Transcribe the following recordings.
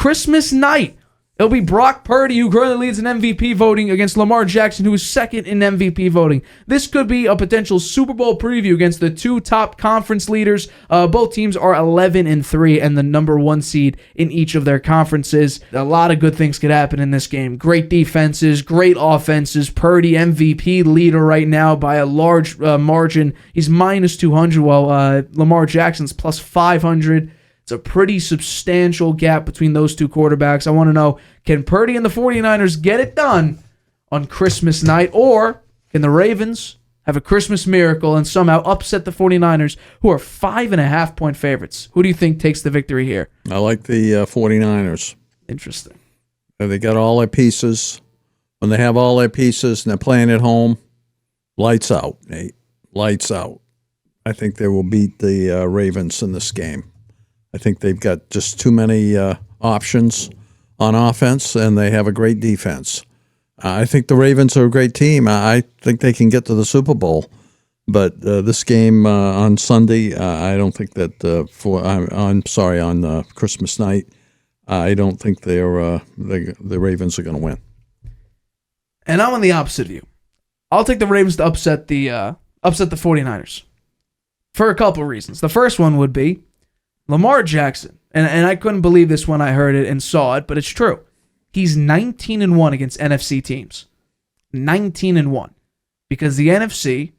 Christmas night, it'll be Brock Purdy, who currently leads in MVP voting, against Lamar Jackson, who is second in MVP voting. This could be a potential Super Bowl preview against the two top conference leaders. Both teams are 11-3 and the number one seed in each of their conferences. A lot of good things could happen in this game. Great defenses, great offenses. Purdy, MVP leader right now by a large margin. He's minus 200, while Lamar Jackson's plus 500. It's a pretty substantial gap between those two quarterbacks. I want to know, can Purdy and the 49ers get it done on Christmas night, or can the Ravens have a Christmas miracle and somehow upset the 49ers, who are 5.5-point favorites? Who do you think takes the victory here? I like the 49ers. Interesting. They got all their pieces. When they have all their pieces and they're playing at home, lights out, Nate. Lights out. I think they will beat the Ravens in this game. I think they've got just too many options on offense, and they have a great defense. I think the Ravens are a great team. I think they can get to the Super Bowl. But this game on Sunday, I don't think that on Christmas night, I don't think the Ravens are going to win. And I'm on the opposite view. I'll take the Ravens to upset the 49ers for a couple of reasons. The first one would be Lamar Jackson, and I couldn't believe this when I heard it and saw it, but it's true. He's 19-1 against NFC teams. 19-1. Because the NFC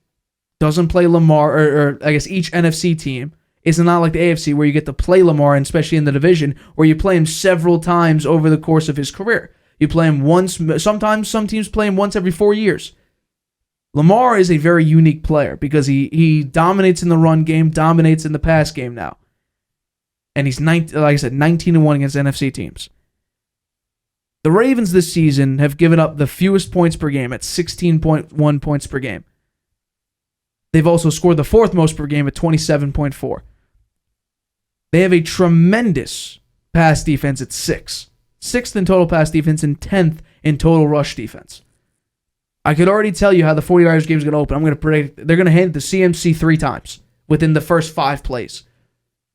doesn't play Lamar, or I guess each NFC team is not like the AFC where you get to play Lamar, and especially in the division, where you play him several times over the course of his career. You play him once, sometimes some teams play him once every 4 years. Lamar is a very unique player because he dominates in the run game, dominates in the pass game now. And he's, like I said, 19-1 against NFC teams. The Ravens this season have given up the fewest points per game at 16.1 points per game. They've also scored the fourth most per game at 27.4. They have a tremendous pass defense at 6th. 6th in total pass defense and 10th in total rush defense. I could already tell you how the 49ers game is going to open. I'm going to predict they're going to hand it to CMC 3 times within the first 5 plays.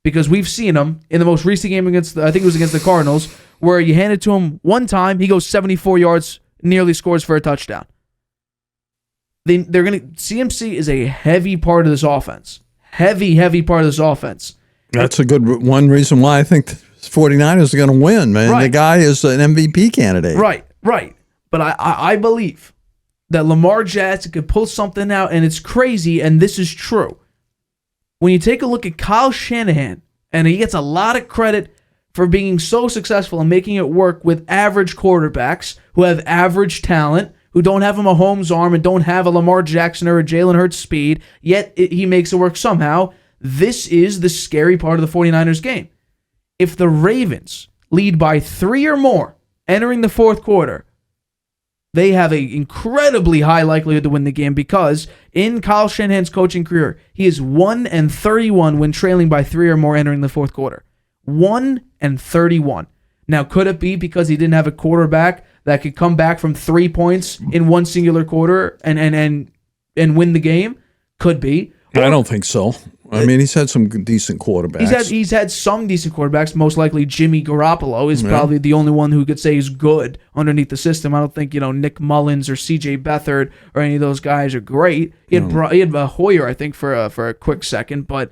Because we've seen him in the most recent game against, I think it was against the Cardinals, where you hand it to him one time, he goes 74 yards, nearly scores for a touchdown. CMC is a heavy part of this offense. Heavy part of this offense. That's a good one reason why I think the 49ers are going to win, man. Right. The guy is an MVP candidate. Right. But I believe that Lamar Jackson could pull something out, and it's crazy, and this is true. When you take a look at Kyle Shanahan, and he gets a lot of credit for being so successful and making it work with average quarterbacks who have average talent, who don't have a Mahomes arm and don't have a Lamar Jackson or a Jalen Hurts speed, yet he makes it work somehow. This is the scary part of the 49ers game. If the Ravens lead by 3 or more entering the fourth quarter, they have an incredibly high likelihood to win the game because in Kyle Shanahan's coaching career, he is 1-31 when trailing by 3 or more entering the fourth quarter. 1-31. Now, could it be because he didn't have a quarterback that could come back from 3 points in one singular quarter and win the game? Could be. I don't think so. I mean, he's had some decent quarterbacks. He's had some decent quarterbacks. Most likely, Jimmy Garoppolo is probably the only one who could say he's good underneath the system. I don't think Nick Mullins or C.J. Beathard or any of those guys are great. He had Hoyer, I think, for a quick second, but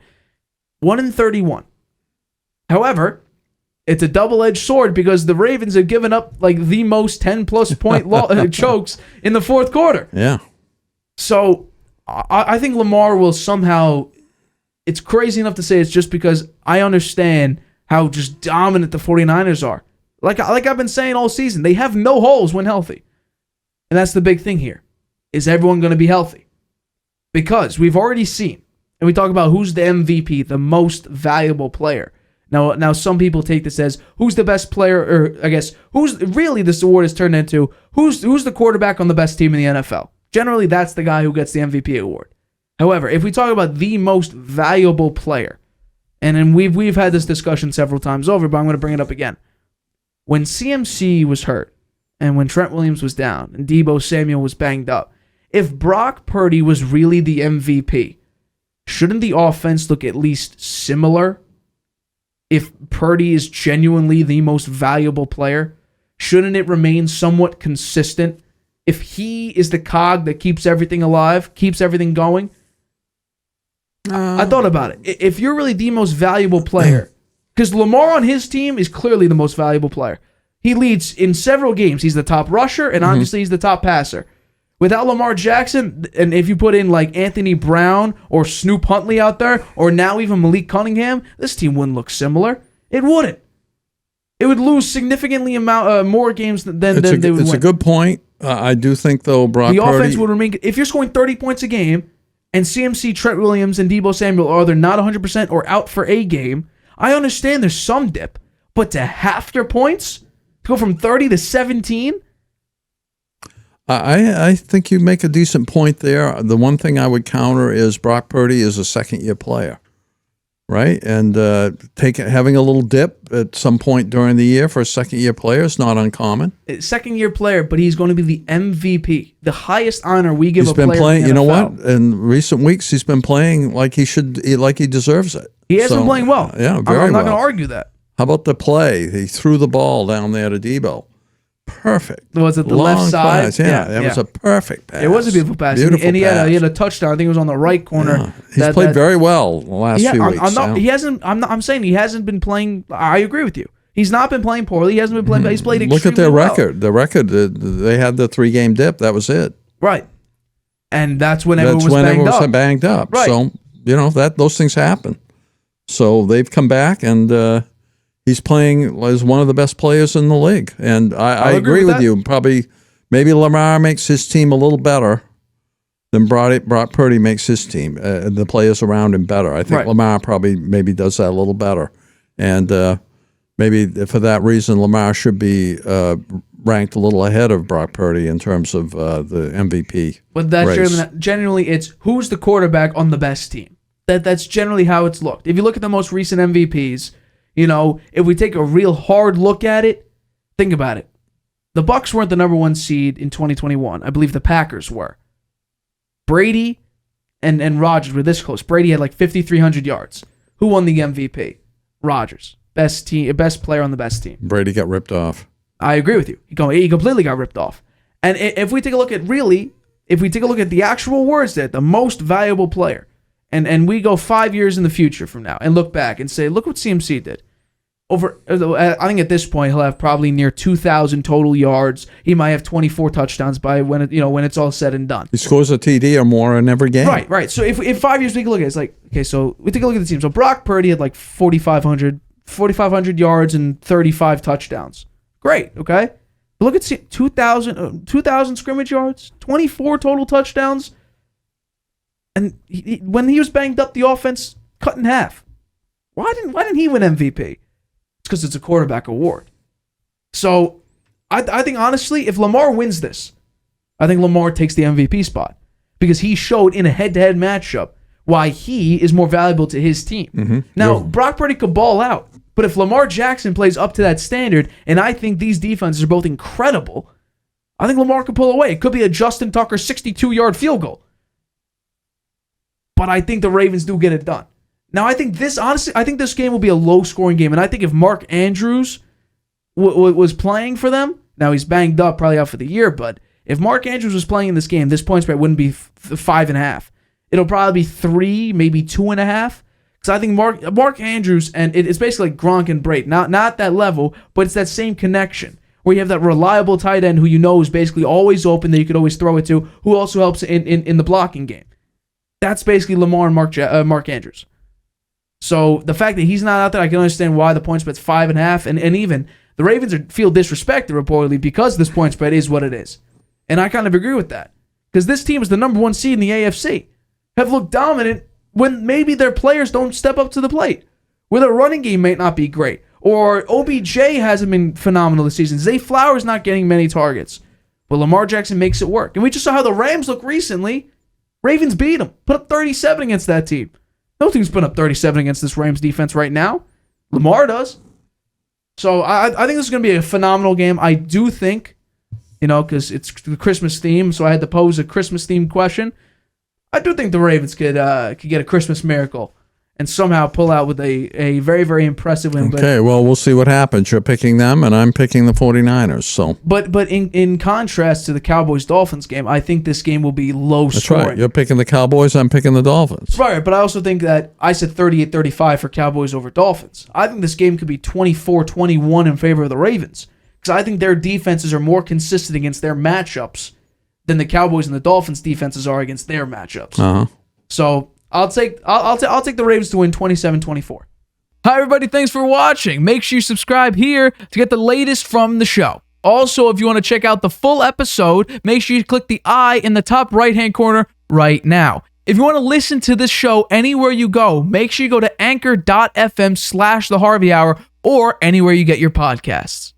1-31. However, it's a double-edged sword because the Ravens have given up like the most 10-plus point chokes in the fourth quarter. Yeah. So I think Lamar will somehow. It's crazy enough to say it's just because I understand how just dominant the 49ers are. Like I've been saying all season, they have no holes when healthy. And that's the big thing here. Is everyone going to be healthy? Because we've already seen, and we talk about who's the MVP, the most valuable player. Now some people take this as who's the best player, or I guess who's really this award is turned into who's the quarterback on the best team in the NFL. Generally, that's the guy who gets the MVP award. However, if we talk about the most valuable player, and then we've had this discussion several times over, but I'm going to bring it up again. When CMC was hurt, and when Trent Williams was down, and Deebo Samuel was banged up, if Brock Purdy was really the MVP, shouldn't the offense look at least similar if Purdy is genuinely the most valuable player, shouldn't it remain somewhat consistent? If he is the cog that keeps everything alive, keeps everything going, I thought about it. If you're really the most valuable player, because Lamar on his team is clearly the most valuable player. He leads in several games. He's the top rusher, and obviously he's the top passer. Without Lamar Jackson, and if you put in like Anthony Brown or Snoop Huntley out there, or now even Malik Cunningham, this team wouldn't look similar. It wouldn't. It would lose significantly more games than they would win. It's a good point. I do think, though, Brock Purdy... The offense would remain... If you're scoring 30 points a game, and CMC, Trent Williams, and Deebo Samuel are either not 100% or out for a game, I understand there's some dip, but to half their points, to go from 30 to 17... I think you make a decent point there. The one thing I would counter is Brock Purdy is a second-year player, right? And having a little dip at some point during the year for a second-year player is not uncommon. Second-year player, but he's going to be the MVP, the highest honor we give He's a player. Been playing. In the you know NFL. what? In recent weeks, he's been playing like he deserves it. He has been playing well. Yeah, very I'm not well. going to argue that. How about the play? He threw the ball down there to Deebo. Perfect. Was it the Long left side? pass. Yeah, it was a perfect pass. It was a beautiful pass. Beautiful and he pass. had a touchdown. I think it was on the right corner. Yeah. He's played very well the last few weeks. I'm saying he hasn't been playing. I agree with you. He's not been playing poorly. He hasn't been playing. He's played extremely Look at their well. record. The record. They had the 3-game dip. That was it. Right. And that's when everyone was banged up. Right. So those things happen. So they've come back and. He's playing as one of the best players in the league. And I agree with you. Maybe Lamar makes his team a little better than Brock Purdy makes his team, the players around him better. I think Lamar maybe does that a little better. And maybe for that reason, Lamar should be ranked a little ahead of Brock Purdy in terms of the MVP But that's race. generally it's who's the quarterback on the best team. That's generally how it's looked. If you look at the most recent MVPs, if we take a real hard look at it, think about it. The Bucs weren't the number one seed in 2021. I believe the Packers were. Brady and Rodgers were this close. Brady had like 5,300 yards. Who won the MVP? Rodgers. Best player on the best team. Brady got ripped off. I agree with you. He completely got ripped off. And if we take a look at the actual words there, the most valuable player, and we go 5 years in the future from now and look back and say, look what CMC did. I think at this point he'll have probably near 2,000 total yards. He might have 24 touchdowns by when it's all said and done. He scores a TD or more in every game. Right. So if 5 years we take a look at it, it's like, okay, so we take a look at the team. So Brock Purdy had like 4,500 yards and 35 touchdowns. Great, okay? But look at 2,000 scrimmage yards, 24 total touchdowns. And when he was banged up, the offense cut in half. Why didn't he win MVP? It's because it's a quarterback award. So I think, honestly, if Lamar wins this, I think Lamar takes the MVP spot because he showed in a head-to-head matchup why he is more valuable to his team. Mm-hmm. Now, Brock Purdy could ball out, but if Lamar Jackson plays up to that standard, and I think these defenses are both incredible, I think Lamar could pull away. It could be a Justin Tucker 62-yard field goal. But I think the Ravens do get it done. Now, I think this game will be a low-scoring game, and I think if Mark Andrews was playing for them, now he's banged up, probably out for the year, but if Mark Andrews was playing in this game, this point spread wouldn't be 5.5. It'll probably be 3, maybe 2.5. Because I think Mark Andrews, and it's basically like Gronk and Brady, not that level, but it's that same connection where you have that reliable tight end who you know is basically always open that you could always throw it to, who also helps in the blocking game. That's basically Lamar and Mark Andrews. So the fact that he's not out there, I can understand why the point spread's 5.5, and even the Ravens feel disrespected reportedly because this point spread is what it is. And I kind of agree with that. Because this team is the number one seed in the AFC. Have looked dominant when maybe their players don't step up to the plate. Where their running game might not be great. Or OBJ hasn't been phenomenal this season. Zay Flowers not getting many targets. But Lamar Jackson makes it work. And we just saw how the Rams look recently. Ravens beat them. Put up 37 against that team. No team's putting up 37 against this Rams defense right now. Lamar does. So I think this is going to be a phenomenal game. I do think, because it's the Christmas theme, so I had to pose a Christmas themed question. I do think the Ravens could get a Christmas miracle and somehow pull out with a very, very impressive win. Okay, well, we'll see what happens. You're picking them, and I'm picking the 49ers. So, But in contrast to the Cowboys-Dolphins game, I think this game will be low that's scoring. right. You're picking the Cowboys. I'm picking the Dolphins. Right, but I also think that I said 38-35 for Cowboys over Dolphins. I think this game could be 24-21 in favor of the Ravens because I think their defenses are more consistent against their matchups than the Cowboys and the Dolphins' defenses are against their matchups. Uh-huh. So I'll take the Ravens to win 27-24. Hi, everybody. Thanks for watching. Make sure you subscribe here to get the latest from the show. Also, if you want to check out the full episode, make sure you click the I in the top right-hand corner right now. If you want to listen to this show anywhere you go, make sure you go to anchor.fm/The Harvey Hour or anywhere you get your podcasts.